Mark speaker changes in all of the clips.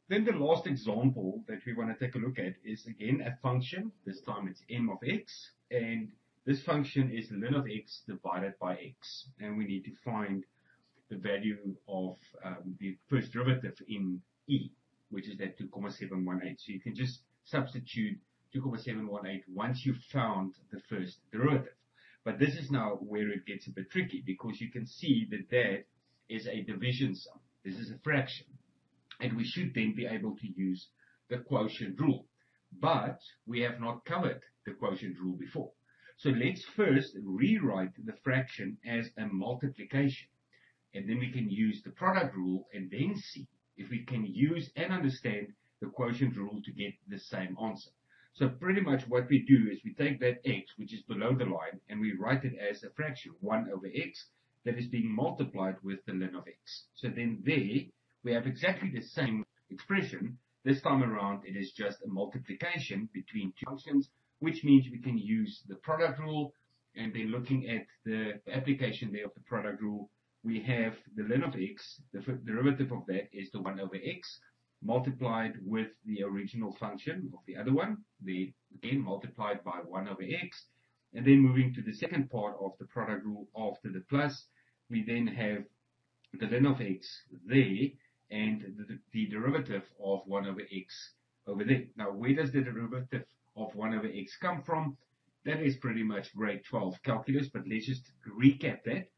Speaker 1: Then the last example that we want to take a look at is again a function. This time it's m of x, and this function is ln of x divided by x, and we need to find the value of the first derivative in e, which is that 2,718. So you can just substitute 2,718 once you've found the first derivative. But this is now where it gets a bit tricky, because you can see that that is a division sum. This is a fraction. And we should then be able to use the quotient rule. But we have not covered the quotient rule before. So let's first rewrite the fraction as a multiplication. And then we can use the product rule and then see if we can use and understand the quotient rule to get the same answer. So pretty much what we do is we take that x, which is below the line, and we write it as a fraction, 1 over x, that is being multiplied with the ln of x. So then there, we have exactly the same expression. This time around, it is just a multiplication between two functions, which means we can use the product rule. And then looking at the application there of the product rule, we have the ln of x, the derivative of that is the 1 over x, multiplied with the original function of the other one, the again multiplied by 1 over x. And then moving to the second part of the product rule after the plus, we then have the ln of x there, and the derivative of 1 over x over there. Now, where does the derivative of 1 over x come from? That is pretty much grade 12 calculus, but let's just recap that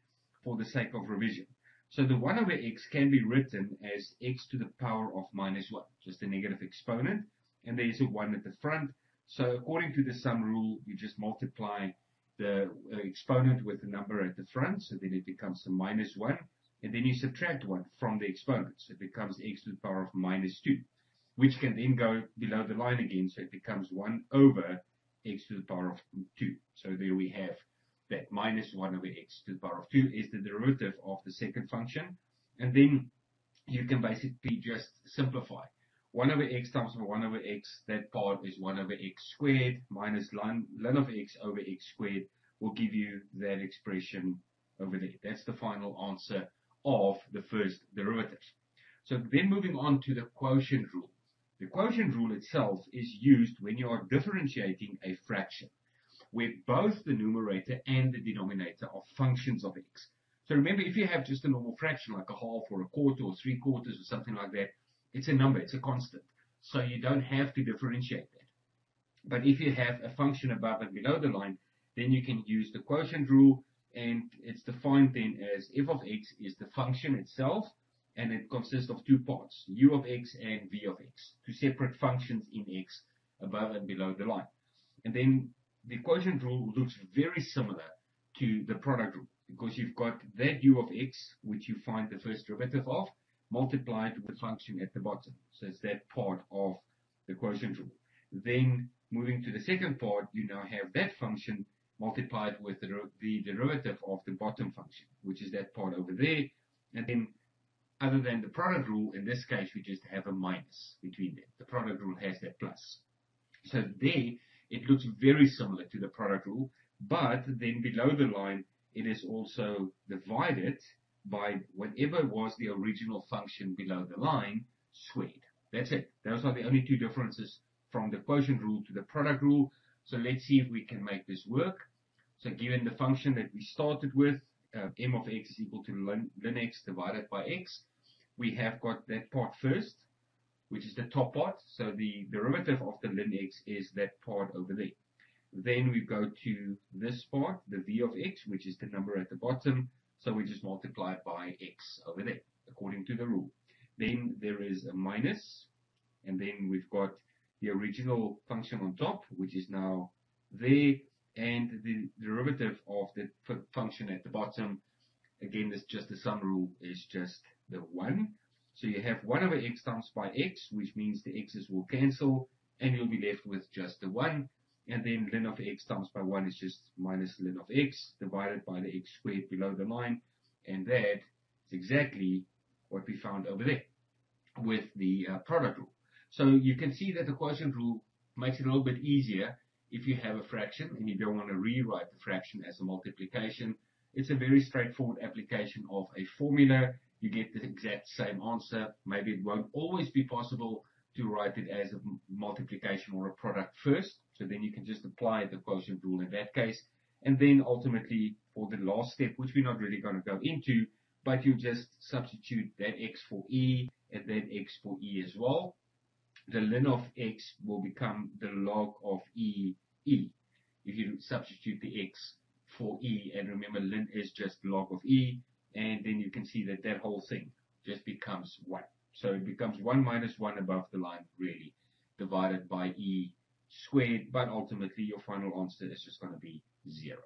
Speaker 1: for the sake of revision. So the 1 over x can be written as x to the power of minus 1, just a negative exponent, and there is a 1 at the front. So according to the sum rule, you just multiply the exponent with the number at the front, so then it becomes a minus 1. And then you subtract 1 from the exponent, so it becomes x to the power of minus 2, which can then go below the line again, so it becomes 1 over x to the power of 2. So there we have that minus 1 over x to the power of 2 is the derivative of the second function. And then you can basically just simplify. 1 over x times 1 over x, that part is 1 over x squared, minus ln of x over x squared will give you that expression over there. That's the final answer of the first derivative. So then moving on to the quotient rule. The quotient rule itself is used when you are differentiating a fraction, where both the numerator and the denominator are functions of x. So remember, if you have just a normal fraction like a half or a quarter or 3/4 or something like that, it's a number, it's a constant. So you don't have to differentiate that. But if you have a function above and below the line, then you can use the quotient rule, and it's defined then as f of x is the function itself, and it consists of two parts, u of x and v of x, two separate functions in x above and below the line. And then the quotient rule looks very similar to the product rule, because you've got that u of x, which you find the first derivative of, multiplied with the function at the bottom. So it's that part of the quotient rule. Then moving to the second part, you now have that function multiplied with the derivative of the bottom function, which is that part over there. And then other than the product rule, in this case, we just have a minus between them. The product rule has that plus. So there, it looks very similar to the product rule, but then below the line, it is also divided by whatever was the original function below the line squared. That's it. Those are the only two differences from the quotient rule to the product rule. So let's see if we can make this work. So given the function that we started with, m of x is equal to ln x divided by x, we have got that part first, which is the top part. So the derivative of the ln x is that part over there. Then we go to this part, the v of x, which is the number at the bottom. So we just multiply it by x over there, according to the rule. Then there is a minus, and then we've got the original function on top, which is now there, and the derivative of the function at the bottom, again, this just the sum rule is just the 1. So you have 1 over x times by x, which means the x's will cancel, and you'll be left with just the 1. And then ln of x times by 1 is just minus ln of x divided by the x squared below the line. And that is exactly what we found over there with the product rule. So you can see that the quotient rule makes it a little bit easier if you have a fraction and you don't want to rewrite the fraction as a multiplication. It's a very straightforward application of a formula, you get the exact same answer. Maybe it won't always be possible to write it as a multiplication or a product first. So then you can just apply the quotient rule in that case. And then ultimately for the last step, which we're not really going to go into, but you just substitute that x for e and then x for e as well. The ln of x will become the log of e. If you substitute the x for e, and remember ln is just log of e, and then you can see that that whole thing just becomes 1. So it becomes 1 minus 1 above the line, really, divided by e squared, but ultimately your final answer is just going to be 0.